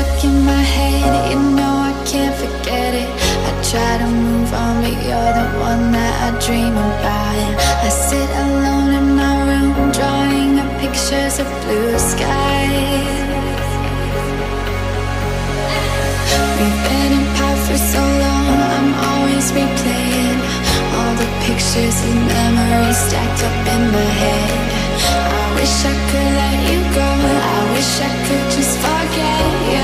stuck in my head, you know I can't forget it. I try to move on, but you're the one that I dream about. I sit alone in my room, drawing up pictures of blue skies. We've been apart for so long, I'm always replaying all the pictures and memories stacked up in my head. I wish I could let you go, I wish I could just forget you.